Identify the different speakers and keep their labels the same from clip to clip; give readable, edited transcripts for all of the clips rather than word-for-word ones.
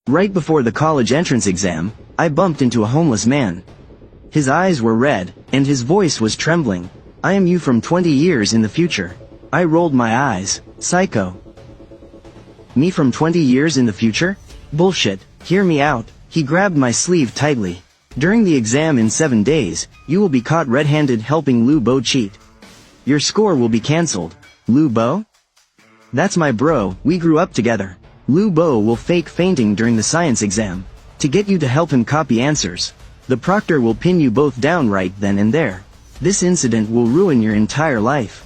Speaker 1: Right before the college entrance exam, I bumped into a homeless man. His eyes were red, and his voice was trembling. "I am you from 20 years in the future." I rolled my eyes. Psycho. Me from 20 years in the future? Bullshit. Hear me out. He grabbed my sleeve tightly. "During the exam in 7 days, you will be caught red-handed helping Lu Bo cheat. Your score will be cancelled." Lu Bo? That's my bro, we grew up together. Lu Bo will fake fainting during the science exam. To get you to help him copy answers. The proctor will pin you both down right then and there. This incident will ruin your entire life.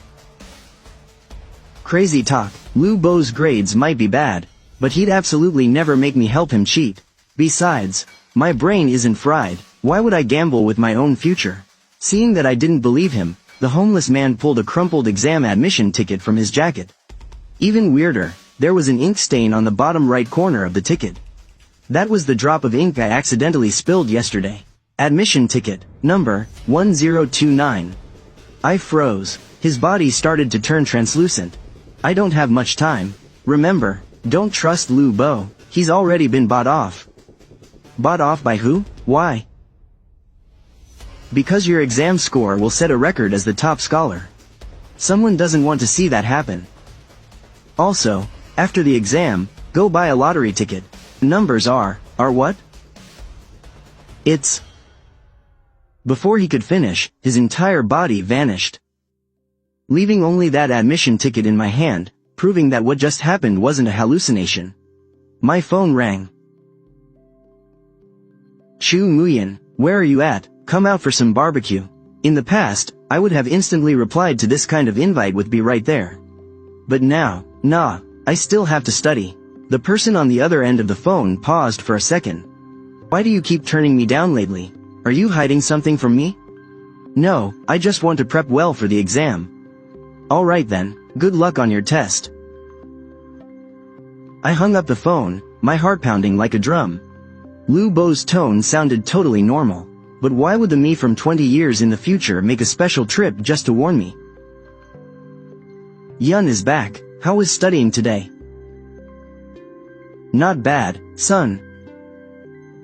Speaker 1: Crazy talk. Lu Bo's grades might be bad, but he'd absolutely never make me help him cheat. Besides, my brain isn't fried. Why would I gamble with my own future? Seeing that I didn't believe him, the homeless man pulled a crumpled exam admission ticket from his jacket. Even weirder, there was an ink stain on the bottom right corner of the ticket. That was the drop of ink I accidentally spilled yesterday. Admission ticket, number 1029. I froze. His body started to turn translucent. I don't have much time. Remember, don't trust Lu Bo. He's already been bought off. Bought off by who? Why? Because your exam score will set a record as the top scholar. Someone doesn't want to see that happen. Also, after the exam, go buy a lottery ticket. Numbers are what? It's... Before he could finish, his entire body vanished, leaving only that admission ticket in my hand, proving that what just happened wasn't a hallucination. My phone rang. "Chu Muyan, where are you at? Come out for some barbecue." In the past, I would have instantly replied to this kind of invite with "be right there." But now, nah, I still have to study. The person on the other end of the phone paused for a second. "Why do you keep turning me down lately? Are you hiding something from me?" "No, I just want to prep well for the exam." "Alright then, good luck on your test." I hung up the phone, my heart pounding like a drum. Lu Bo's tone sounded totally normal, but why would the me from 20 years in the future make a special trip just to warn me? Yun is back. How was studying today? Not bad, son.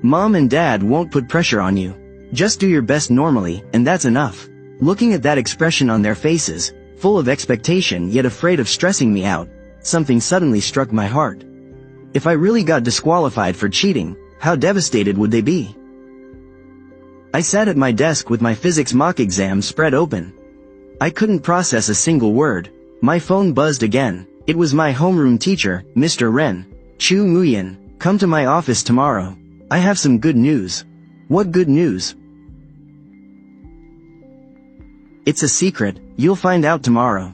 Speaker 1: Mom and dad won't put pressure on you. Just do your best normally, and that's enough. Looking at that expression on their faces, full of expectation yet afraid of stressing me out, something suddenly struck my heart. If I really got disqualified for cheating, how devastated would they be? I sat at my desk with my physics mock exam spread open. I couldn't process a single word. My phone buzzed again. It was my homeroom teacher, Mr. Ren. "Chu Muyan, come to my office tomorrow. I have some good news." "What good news?" "It's a secret, you'll find out tomorrow."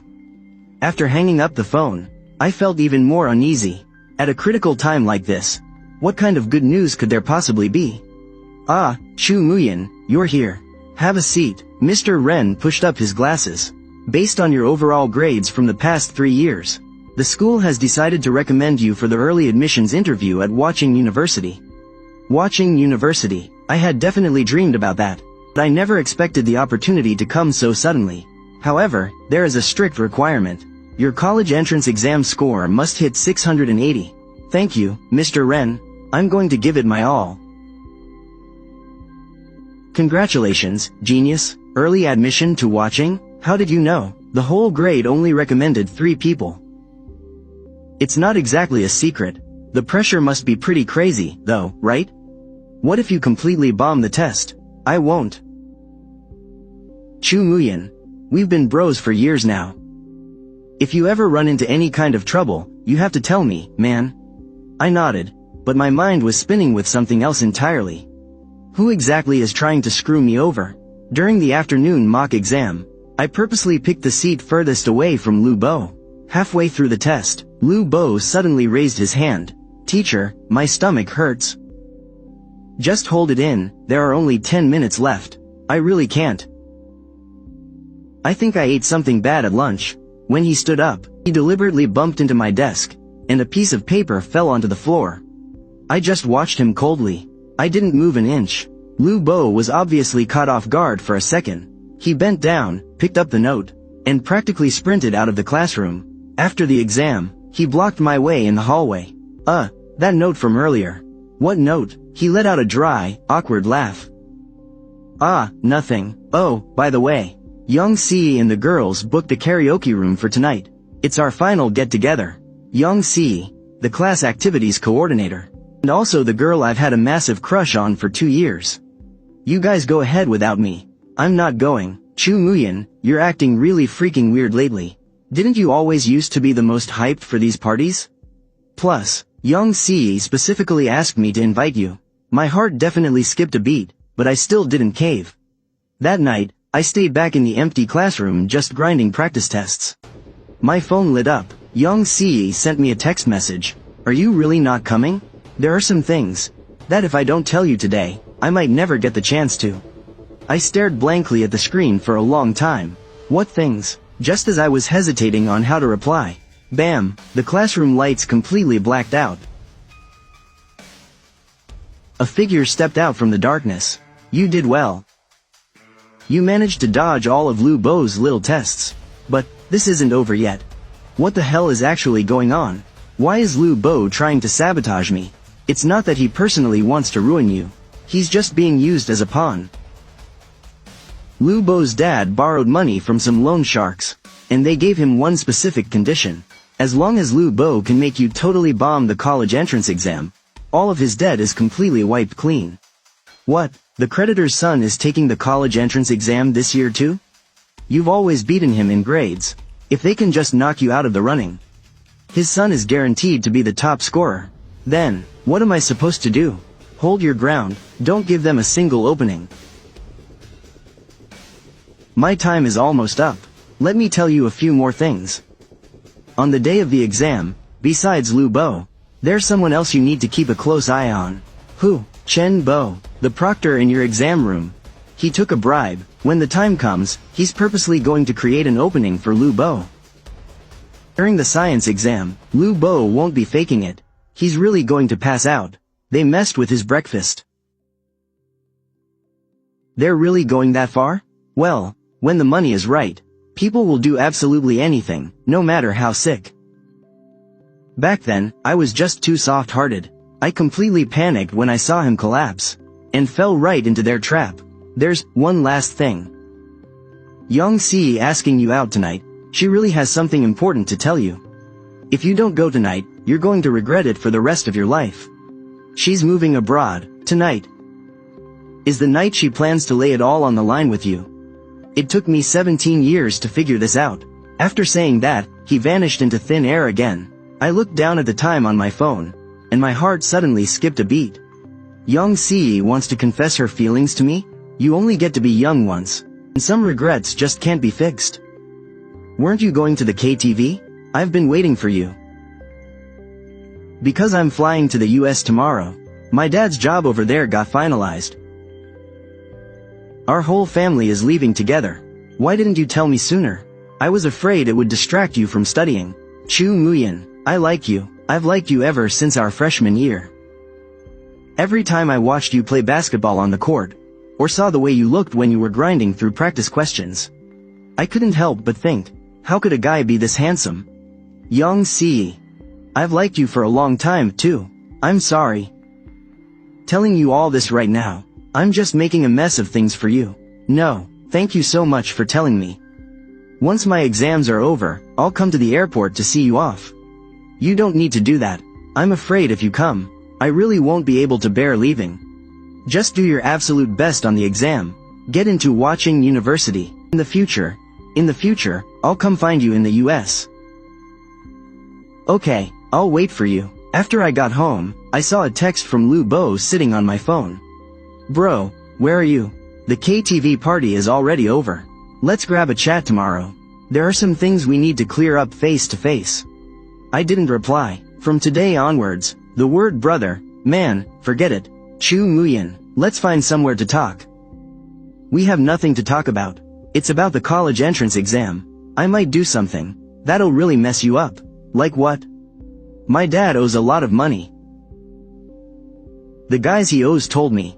Speaker 1: After hanging up the phone, I felt even more uneasy. At a critical time like this, what kind of good news could there possibly be? "Ah, Chu Muyan, you're here. Have a seat." Mr. Ren pushed up his glasses. "Based on your overall grades from the past 3 years, the school has decided to recommend you for the early admissions interview at Watching University." Watching University. I had definitely dreamed about that, but I never expected the opportunity to come so suddenly. However, there is a strict requirement. Your college entrance exam score must hit 680. "Thank you, Mr. Ren. I'm going to give it my all." "Congratulations, genius. Early admission to Watching? How did you know? The whole grade only recommended 3 people." "It's not exactly a secret. The pressure must be pretty crazy, though, right? What if you completely bomb the test?" "I won't." "Chu Muyan, we've been bros for years now. If you ever run into any kind of trouble, you have to tell me, man." I nodded, but my mind was spinning with something else entirely. Who exactly is trying to screw me over? During the afternoon mock exam, I purposely picked the seat furthest away from Lu Bo. Halfway through the test, Lu Bo suddenly raised his hand. "Teacher, my stomach hurts." "Just hold it in, there are only 10 minutes left. I really can't. I think I ate something bad at lunch." When he stood up, he deliberately bumped into my desk, and a piece of paper fell onto the floor. I just watched him coldly. I didn't move an inch. Lu Bo was obviously caught off guard for a second. He bent down, picked up the note, and practically sprinted out of the classroom. After the exam, he blocked my way in the hallway. That note from earlier." What note? He let out a dry, awkward laugh. Ah, nothing. Oh, by the way, Young Si and the girls booked a karaoke room for tonight. It's our final get-together. Young Si, the class activities coordinator, and also the girl I've had a massive crush on for 2 years. You guys go ahead without me. I'm not going. Chu Muyin, you're acting really freaking weird lately. Didn't you always used to be the most hyped for these parties? Plus, Young Si specifically asked me to invite you. My heart definitely skipped a beat, but I still didn't cave. That night, I stayed back in the empty classroom just grinding practice tests. My phone lit up. Young Si sent me a text message. Are you really not coming? There are some things that if I don't tell you today, I might never get the chance to. I stared blankly at the screen for a long time. What things? Just as I was hesitating on how to reply, bam, the classroom lights completely blacked out. A figure stepped out from the darkness. You did well. You managed to dodge all of Lu Bo's little tests. But this isn't over yet. What the hell is actually going on? Why is Lu Bo trying to sabotage me? It's not that he personally wants to ruin you. He's just being used as a pawn. Lu Bo's dad borrowed money from some loan sharks, and they gave him one specific condition. As long as Lu Bo can make you totally bomb the college entrance exam, all of his debt is completely wiped clean. What? The creditor's son is taking the college entrance exam this year too? You've always beaten him in grades. If they can just knock you out of the running, his son is guaranteed to be the top scorer. Then, what am I supposed to do? Hold your ground, don't give them a single opening. My time is almost up. Let me tell you a few more things. On the day of the exam, besides Lu Bo, there's someone else you need to keep a close eye on. Who? Chen Bo, the proctor in your exam room. He took a bribe. When the time comes, he's purposely going to create an opening for Lu Bo. During the science exam, Lu Bo won't be faking it. He's really going to pass out. They messed with his breakfast. They're really going that far? Well, when the money is right, people will do absolutely anything, no matter how sick. Back then, I was just too soft-hearted. I completely panicked when I saw him collapse, and fell right into their trap. There's one last thing. Young Si asking you out tonight. She really has something important to tell you. If you don't go tonight, you're going to regret it for the rest of your life. She's moving abroad, tonight. Is the night she plans to lay it all on the line with you. It took me 17 years to figure this out. After saying that, he vanished into thin air again. I looked down at the time on my phone, and my heart suddenly skipped a beat. Young Si wants to confess her feelings to me? You only get to be young once, and some regrets just can't be fixed. Weren't you going to the KTV? I've been waiting for you. Because I'm flying to the US tomorrow. My dad's job over there got finalized. Our whole family is leaving together. Why didn't you tell me sooner? I was afraid it would distract you from studying. Chu Muyin, I like you. I've liked you ever since our freshman year. Every time I watched you play basketball on the court, or saw the way you looked when you were grinding through practice questions, I couldn't help but think, how could a guy be this handsome? Young Si. I've liked you for a long time, too. I'm sorry. Telling you all this right now, I'm just making a mess of things for you. No, thank you so much for telling me. Once my exams are over, I'll come to the airport to see you off. You don't need to do that. I'm afraid if you come, I really won't be able to bear leaving. Just do your absolute best on the exam. Get into Watching University. In the future, I'll come find you in the US. Okay, I'll wait for you. After I got home, I saw a text from Lu Bo sitting on my phone. Bro, where are you? The KTV party is already over. Let's grab a chat tomorrow. There are some things we need to clear up face to face. I didn't reply. From today onwards, the word brother, man, forget it. Chu Muyin, let's find somewhere to talk. We have nothing to talk about. It's about the college entrance exam. I might do something that'll really mess you up. Like what? My dad owes a lot of money. The guys he owes told me,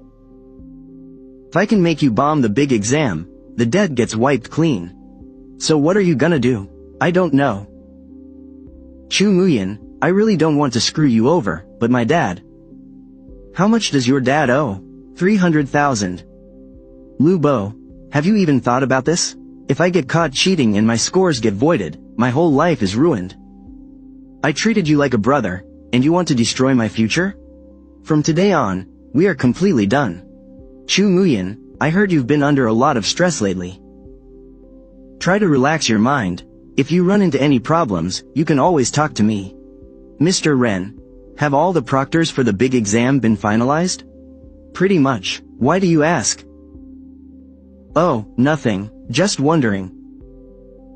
Speaker 1: if I can make you bomb the big exam, the debt gets wiped clean. So what are you gonna do? I don't know. Chu Muyin, I really don't want to screw you over, but my dad How much does your dad owe? 300,000. Lu Bo, have you even thought about this? If I get caught cheating and my scores get voided, my whole life is ruined. I treated you like a brother, and you want to destroy my future? From today on, we are completely done. Chu Muyin, I heard you've been under a lot of stress lately. Try to relax your mind. If you run into any problems, you can always talk to me. Mr. Ren, have all the proctors for the big exam been finalized? Pretty much. Why do you ask? Oh, nothing. Just wondering.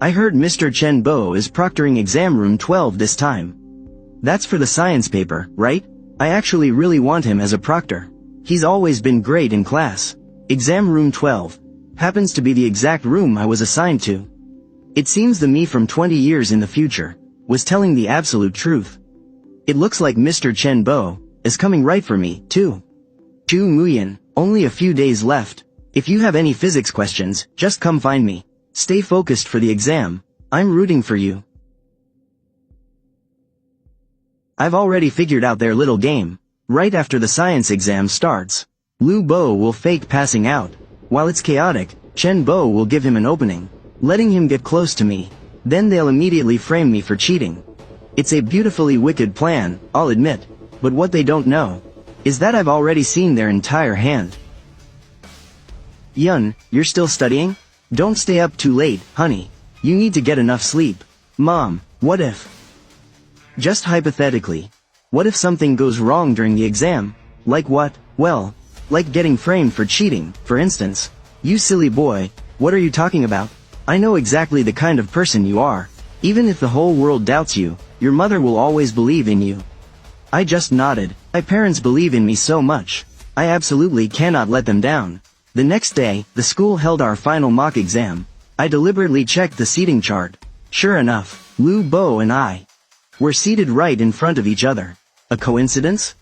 Speaker 1: I heard Mr. Chen Bo is proctoring exam room 12 this time. That's for the science paper, right? I actually really want him as a proctor. He's always been great in class. Exam room 12 happens to be the exact room I was assigned to. It seems the me from 20 years in the future was telling the absolute truth. It looks like Mr. Chen Bo is coming right for me, too. Chu Muyin, only a few days left. If you have any physics questions, just come find me. Stay focused for the exam. I'm rooting for you. I've already figured out their little game. Right after the science exam starts, Lu Bo will fake passing out. While it's chaotic, Chen Bo will give him an opening, letting him get close to me. Then they'll immediately frame me for cheating. It's a beautifully wicked plan, I'll admit. But what they don't know is that I've already seen their entire hand. Yun, you're still studying? Don't stay up too late, honey. You need to get enough sleep. Mom, what if? Just hypothetically. What if something goes wrong during the exam? Like what? Well, like getting framed for cheating, for instance. You silly boy, what are you talking about? I know exactly the kind of person you are. Even if the whole world doubts you, your mother will always believe in you. I just nodded. My parents believe in me so much. I absolutely cannot let them down. The next day, the school held our final mock exam. I deliberately checked the seating chart. Sure enough, Lu Bo and I were seated right in front of each other. A coincidence?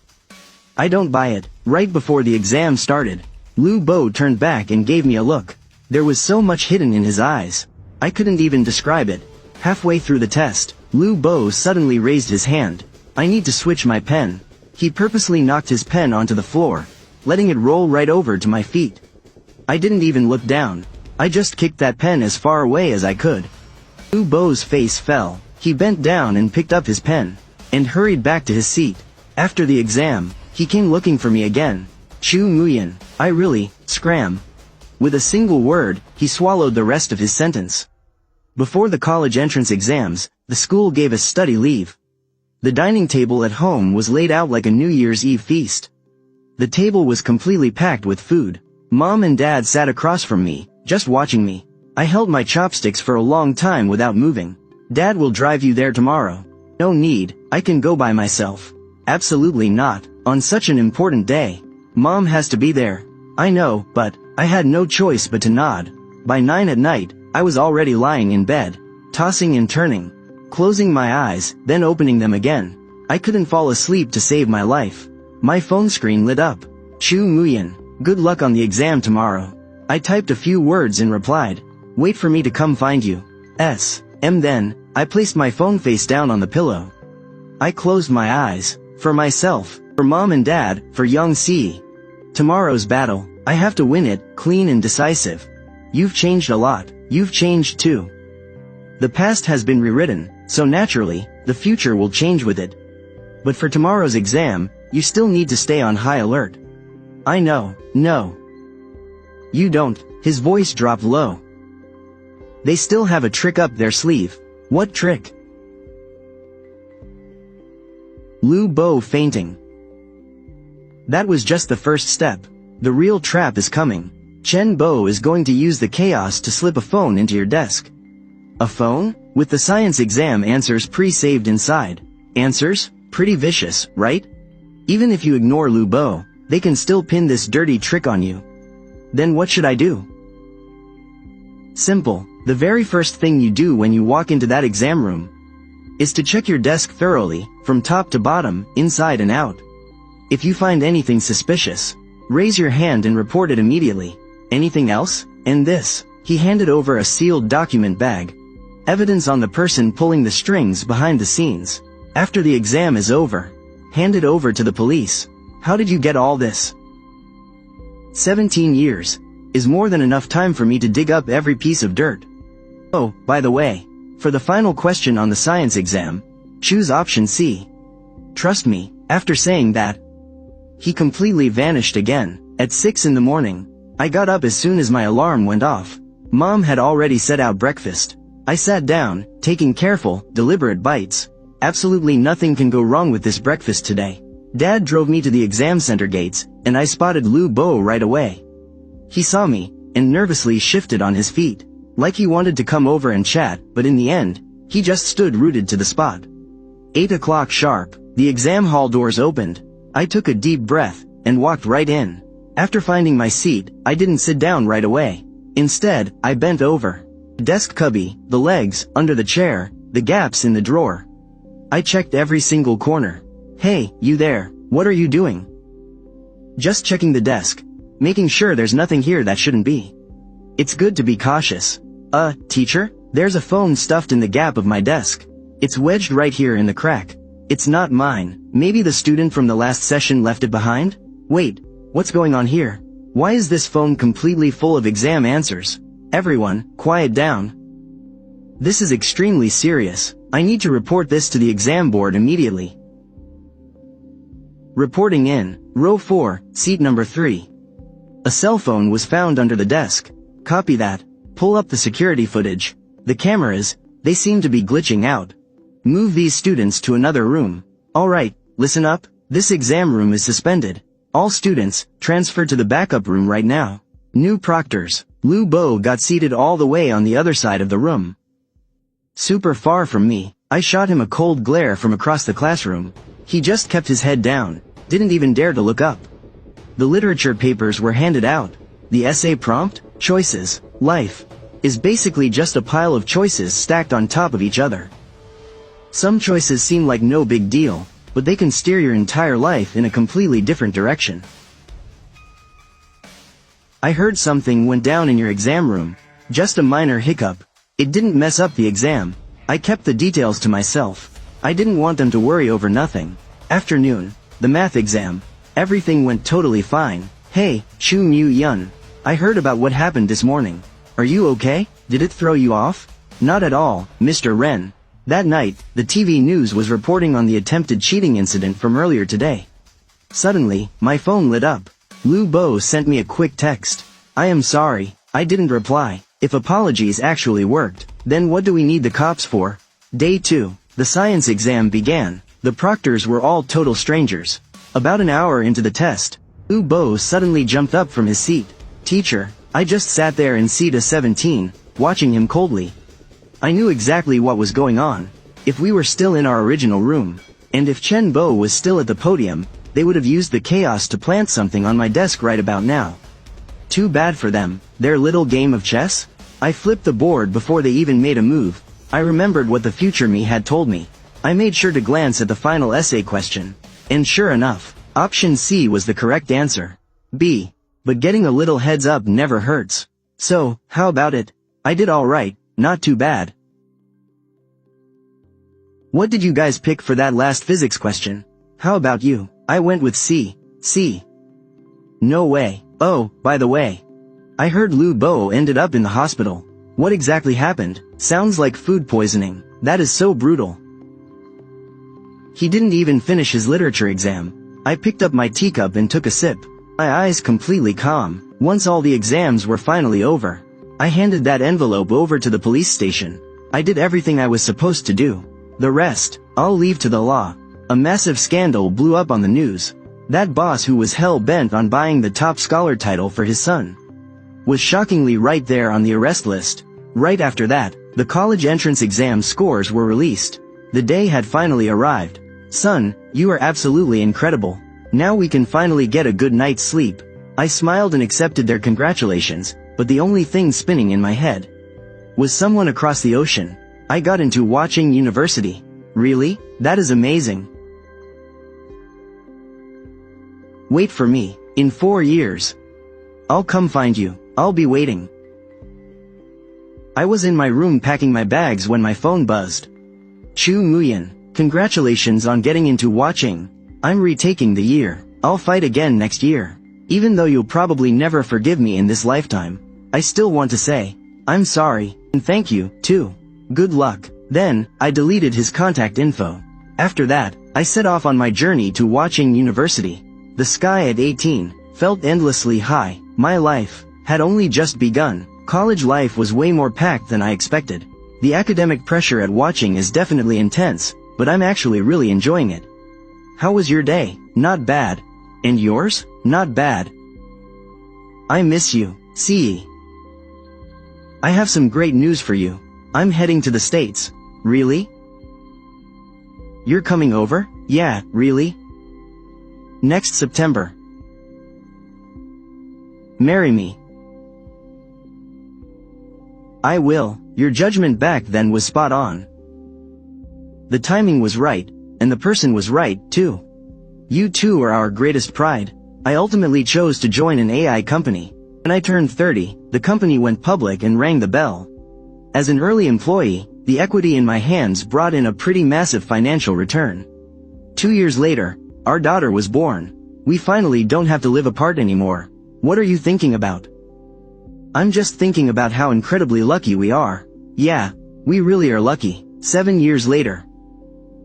Speaker 1: I don't buy it. Right before the exam started, Lu Bo turned back and gave me a look. There was so much hidden in his eyes. I couldn't even describe it. Halfway through the test, Lu Bo suddenly raised his hand. I need to switch my pen. He purposely knocked his pen onto the floor, letting it roll right over to my feet. I didn't even look down. I just kicked that pen as far away as I could. Lu Bo's face fell. He bent down and picked up his pen, and hurried back to his seat. After the exam, he came looking for me again. Chu Muyin, I really, scram. With a single word, he swallowed the rest of his sentence. Before the college entrance exams, the school gave us study leave. The dining table at home was laid out like a New Year's Eve feast. The table was completely packed with food. Mom and Dad sat across from me, just watching me. I held my chopsticks for a long time without moving. Dad will drive you there tomorrow. No need, I can go by myself. Absolutely not, on such an important day. Mom has to be there. I know, but I had no choice but to nod. By 9 at night, I was already lying in bed, tossing and turning, closing my eyes, then opening them again. I couldn't fall asleep to save my life. My phone screen lit up. Chu Muyin, good luck on the exam tomorrow. I typed a few words and replied, wait for me to come find you. Then, I placed my phone face down on the pillow. I closed my eyes. For myself, for Mom and Dad, for Young Si. Tomorrow's battle, I have to win it, clean and decisive. You've changed a lot. You've changed too. The past has been rewritten, so naturally, the future will change with it. But for tomorrow's exam, you still need to stay on high alert. I know, no. You don't. His voice dropped low. They still have a trick up their sleeve. What trick? Lu Bo fainting. That was just the first step. The real trap is coming. Chen Bo is going to use the chaos to slip a phone into your desk. A phone? With the science exam answers pre-saved inside. Answers? Pretty vicious, right? Even if you ignore Lu Bo, they can still pin this dirty trick on you. Then what should I do? Simple. The very first thing you do when you walk into that exam room is to check your desk thoroughly, from top to bottom, inside and out. If you find anything suspicious, raise your hand and report it immediately. Anything else? And this. He handed over a sealed document bag. Evidence on the person pulling the strings behind the scenes. After the exam is over, hand it over to the police. How did you get all this? 17 years is more than enough time for me to dig up every piece of dirt. Oh, by the way, for the final question on the science exam, choose option C. Trust me, after saying that, he completely vanished again. At 6 in the morning, I got up as soon as my alarm went off. Mom had already set out breakfast. I sat down, taking careful, deliberate bites. Absolutely nothing can go wrong with this breakfast today. Dad drove me to the exam center gates, and I spotted Lu Bo right away. He saw me, and nervously shifted on his feet, like he wanted to come over and chat, but in the end, he just stood rooted to the spot. 8 o'clock sharp, the exam hall doors opened. I took a deep breath, and walked right in. After finding my seat, I didn't sit down right away. Instead, I bent over. Desk cubby, the legs, under the chair, the gaps in the drawer. I checked every single corner. Hey, you there, what are you doing? Just checking the desk, making sure there's nothing here that shouldn't be. It's good to be cautious. Teacher, there's a phone stuffed in the gap of my desk. It's wedged right here in the crack. It's not mine. Maybe the student from the last session left it behind? Wait, what's going on here? Why is this phone completely full of exam answers? Everyone, quiet down. This is extremely serious. I need to report this to the exam board immediately. Reporting in, row 4, seat number 3. A cell phone was found under the desk. Copy that. Pull up the security footage. The cameras, they seem to be glitching out. Move these students to another room. Alright, listen up. This exam room is suspended. All students, transferred to the backup room right now. New proctors. Lu Bo got seated all the way on the other side of the room. Super far from me. I shot him a cold glare from across the classroom. He just kept his head down, didn't even dare to look up. The literature papers were handed out. The essay prompt, choices, life, is basically just a pile of choices stacked on top of each other. Some choices seem like no big deal, but they can steer your entire life in a completely different direction. I heard something went down in your exam room. Just a minor hiccup. It didn't mess up the exam. I kept the details to myself. I didn't want them to worry over nothing. Afternoon, the math exam. Everything went totally fine. Hey, Chu Mu Yun. I heard about what happened this morning. Are you okay? Did it throw you off? Not at all, Mr. Ren. That night, the TV news was reporting on the attempted cheating incident from earlier today. Suddenly, my phone lit up. Lu Bo sent me a quick text. I am sorry, I didn't reply. If apologies actually worked, then what do we need the cops for? Day 2, the science exam began. The proctors were all total strangers. About an hour into the test, Lu Bo suddenly jumped up from his seat. Teacher, I just sat there in seat A17, watching him coldly. I knew exactly what was going on. If we were still in our original room, and if Chen Bo was still at the podium, they would have used the chaos to plant something on my desk right about now. Too bad for them, their little game of chess. I flipped the board before they even made a move. I remembered what the future me had told me. I made sure to glance at the final essay question. And sure enough, option C was the correct answer. B. But getting a little heads up never hurts. So, how about it? I did alright, not too bad. What did you guys pick for that last physics question? How about you? I went with C. C. No way. Oh, by the way, I heard Lu Bo ended up in the hospital. What exactly happened? Sounds like food poisoning. That is so brutal. He didn't even finish his literature exam. I picked up my teacup and took a sip. My eyes completely calm. Once all the exams were finally over, I handed that envelope over to the police station. I did everything I was supposed to do. The rest, I'll leave to the law. A massive scandal blew up on the news. That boss who was hell-bent on buying the top scholar title for his son was shockingly right there on the arrest list. Right after that, the college entrance exam scores were released. The day had finally arrived. Son, you are absolutely incredible. Now we can finally get a good night's sleep. I smiled and accepted their congratulations, but the only thing spinning in my head was someone across the ocean. I got into watching university. Really? That is amazing. Wait for me, in 4 years. I'll come find you, I'll be waiting. I was in my room packing my bags when my phone buzzed. Chu Muyan, congratulations on getting into watching. I'm retaking the year. I'll fight again next year. Even though you'll probably never forgive me in this lifetime, I still want to say, I'm sorry, and thank you, too. Good luck. Then, I deleted his contact info. After that, I set off on my journey to Huaqing University. The sky at 18 felt endlessly high. My life had only just begun. College life was way more packed than I expected. The academic pressure at Huaqing is definitely intense, but I'm actually really enjoying it. How was your day? Not bad. And yours? Not bad. I miss you, CE. I have some great news for you. I'm heading to the States. Really? You're coming over? Yeah, really? Next September. Marry me. I will. Your judgment back then was spot on. The timing was right, and the person was right, too. You two are our greatest pride. I ultimately chose to join an AI company. When I turned 30, the company went public and rang the bell. As an early employee, the equity in my hands brought in a pretty massive financial return. 2 years later, our daughter was born. We finally don't have to live apart anymore. What are you thinking about? I'm just thinking about how incredibly lucky we are. Yeah, we really are lucky. 7 years later,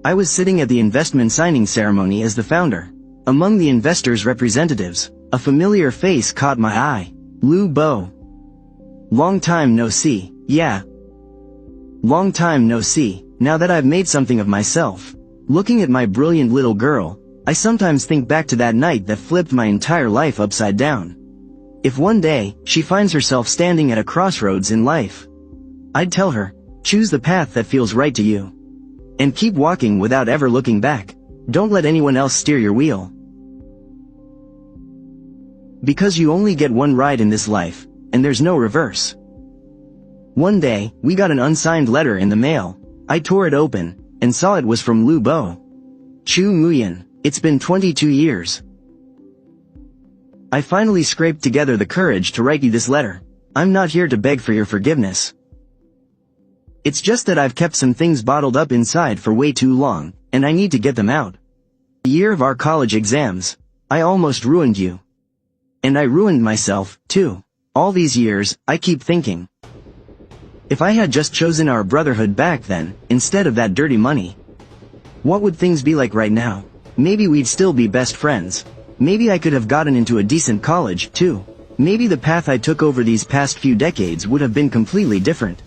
Speaker 1: I was sitting at the investment signing ceremony as the founder. Among the investors' representatives, a familiar face caught my eye. Lu Bo. Long time no see. Yeah. Long time no see. Now that I've made something of myself, looking at my brilliant little girl, I sometimes think back to that night that flipped my entire life upside down. If one day, she finds herself standing at a crossroads in life, I'd tell her, choose the path that feels right to you. And keep walking without ever looking back. Don't let anyone else steer your wheel. Because you only get one ride in this life, and there's no reverse. One day, we got an unsigned letter in the mail. I tore it open, and saw it was from Lu Bo. Chu Muyan. It's been 22 years. I finally scraped together the courage to write you this letter. I'm not here to beg for your forgiveness. It's just that I've kept some things bottled up inside for way too long, and I need to get them out. The year of our college exams, I almost ruined you. And I ruined myself, too. All these years, I keep thinking, if I had just chosen our brotherhood back then, instead of that dirty money, what would things be like right now? Maybe we'd still be best friends. Maybe I could have gotten into a decent college, too. Maybe the path I took over these past few decades would have been completely different.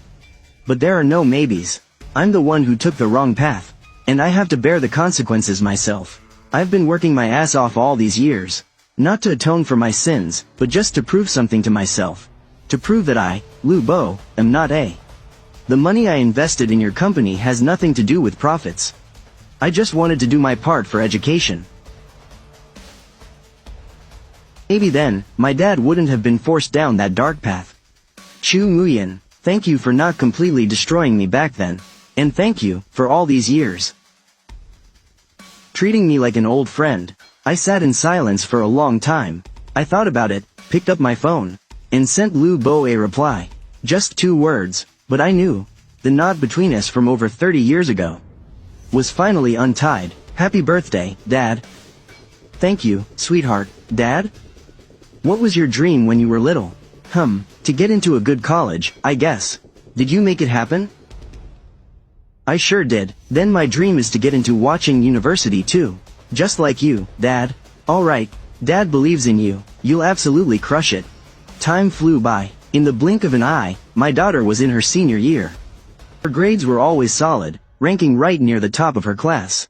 Speaker 1: But there are no maybes. I'm the one who took the wrong path, and I have to bear the consequences myself. I've been working my ass off all these years, not to atone for my sins, but just to prove something to myself. To prove that I, Lu Bo, am not a. The money I invested in your company has nothing to do with profits. I just wanted to do my part for education. Maybe then, my dad wouldn't have been forced down that dark path. Chu Muyan. Thank you for not completely destroying me back then, and thank you for all these years. Treating me like an old friend. I sat in silence for a long time. I thought about it, picked up my phone, and sent Lu Bo a reply. Just 2 words, but I knew. The knot between us from over 30 years ago was finally untied. Happy birthday, Dad. Thank you, sweetheart. Dad? What was your dream when you were little? To get into a good college, I guess. Did you make it happen? I sure did. Then my dream is to get into Huaqing University too. Just like you, Dad. Alright, Dad believes in you. You'll absolutely crush it. Time flew by. In the blink of an eye, my daughter was in her senior year. Her grades were always solid, ranking right near the top of her class.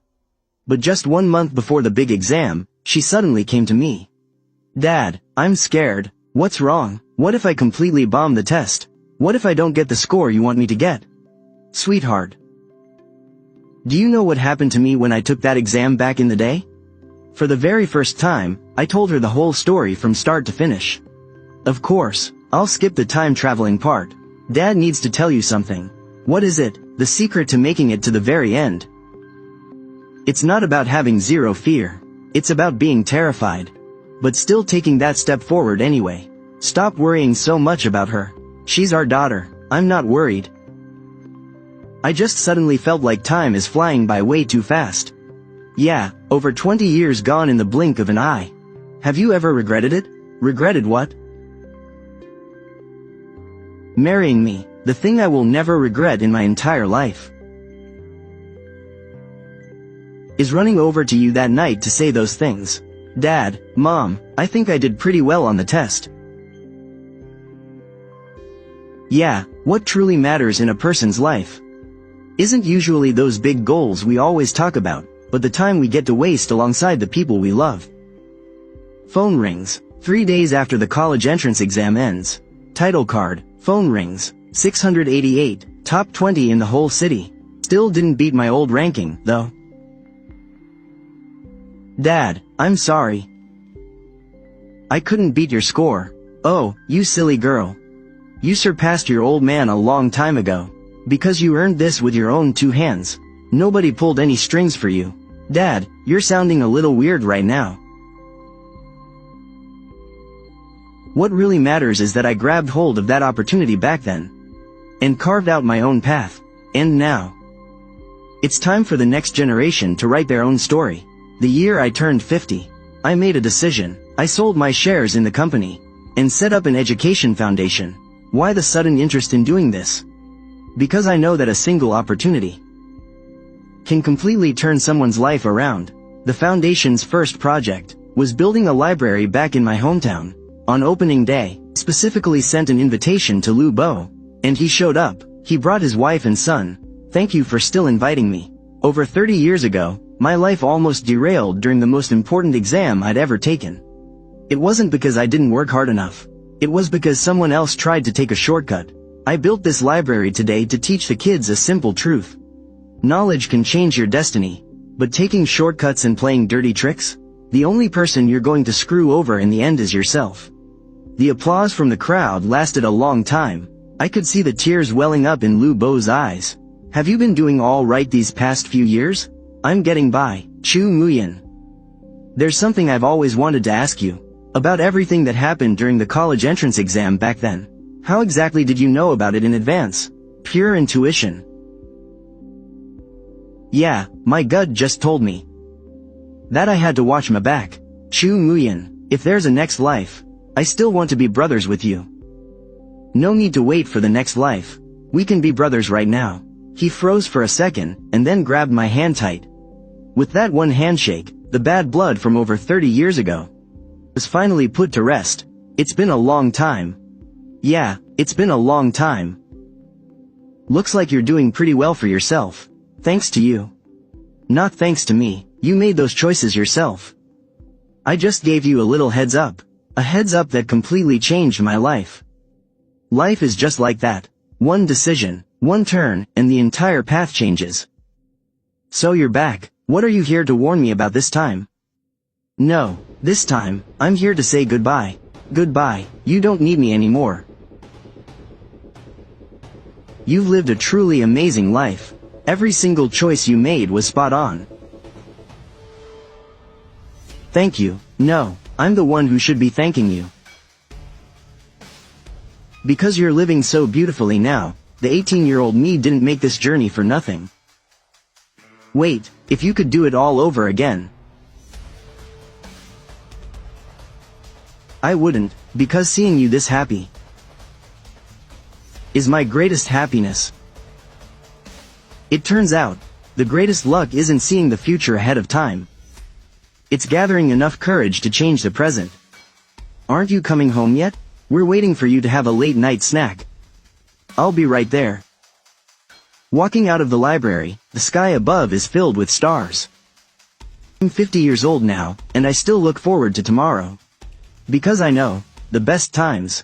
Speaker 1: But just 1 month before the big exam, she suddenly came to me. Dad, I'm scared. What's wrong? What if I completely bomb the test? What if I don't get the score you want me to get? Sweetheart. Do you know what happened to me when I took that exam back in the day? For the very first time, I told her the whole story from start to finish. Of course, I'll skip the time-traveling part. Dad needs to tell you something. What is it? The secret to making it to the very end. It's not about having zero fear. It's about being terrified. But still taking that step forward anyway. Stop worrying so much about her. She's our daughter. I'm not worried. I just suddenly felt like time is flying by way too fast. Yeah, over 20 years gone in the blink of an eye. Have you ever regretted it? Regretted what? Marrying me, the thing I will never regret in my entire life. Is running over to you that night to say those things. Dad, Mom, I think I did pretty well on the test. Yeah, what truly matters in a person's life isn't usually those big goals we always talk about, but the time we get to waste alongside the people we love. Phone rings. 3 days after the college entrance exam ends. Title card. Phone rings. 688. Top 20 in the whole city. Still didn't beat my old ranking, though. Dad, I'm sorry. I couldn't beat your score. Oh, you silly girl. You surpassed your old man a long time ago. Because you earned this with your own 2 hands. Nobody pulled any strings for you. Dad, you're sounding a little weird right now. What really matters is that I grabbed hold of that opportunity back then. And carved out my own path. And now. It's time for the next generation to write their own story. The year I turned 50, I made a decision. I sold my shares in the company. And set up an education foundation. Why the sudden interest in doing this? Because I know that a single opportunity can completely turn someone's life around. The foundation's first project was building a library back in my hometown. On opening day, specifically sent an invitation to Lou Bo, and he showed up. He brought his wife and son. Thank you for still inviting me. Over 30 years ago, my life almost derailed during the most important exam I'd ever taken. It wasn't because I didn't work hard enough. It was because someone else tried to take a shortcut. I built this library today to teach the kids a simple truth. Knowledge can change your destiny, but taking shortcuts and playing dirty tricks? The only person you're going to screw over in the end is yourself. The applause from the crowd lasted a long time. I could see the tears welling up in Lou Bo's eyes. Have you been doing all right these past few years? I'm getting by, Chu Nguyen. There's something I've always wanted to ask you. About everything that happened during the college entrance exam back then. How exactly did you know about it in advance? Pure intuition. Yeah, my gut just told me that I had to watch my back. Chu Nguyen, if there's a next life, I still want to be brothers with you. No need to wait for the next life. We can be brothers right now. He froze for a second, and then grabbed my hand tight. With that one handshake, the bad blood from over 30 years ago was finally put to rest. It's been a long time. Yeah, it's been a long time. Looks like you're doing pretty well for yourself. Thanks to you. Not thanks to me, you made those choices yourself. I just gave you a little heads up. A heads up that completely changed my life. Life is just like that. One decision, one turn, and the entire path changes. So you're back. What are you here to warn me about this time? No, this time, I'm here to say goodbye. Goodbye, you don't need me anymore. You've lived a truly amazing life. Every single choice you made was spot on. Thank you. No, I'm the one who should be thanking you. Because you're living so beautifully now, the 18-year-old me didn't make this journey for nothing. Wait, if you could do it all over again. I wouldn't, because seeing you this happy is my greatest happiness. It turns out, the greatest luck isn't seeing the future ahead of time. It's gathering enough courage to change the present. Aren't you coming home yet? We're waiting for you to have a late night snack. I'll be right there. Walking out of the library, the sky above is filled with stars. I'm 50 years old now, and I still look forward to tomorrow. Because I know, the best times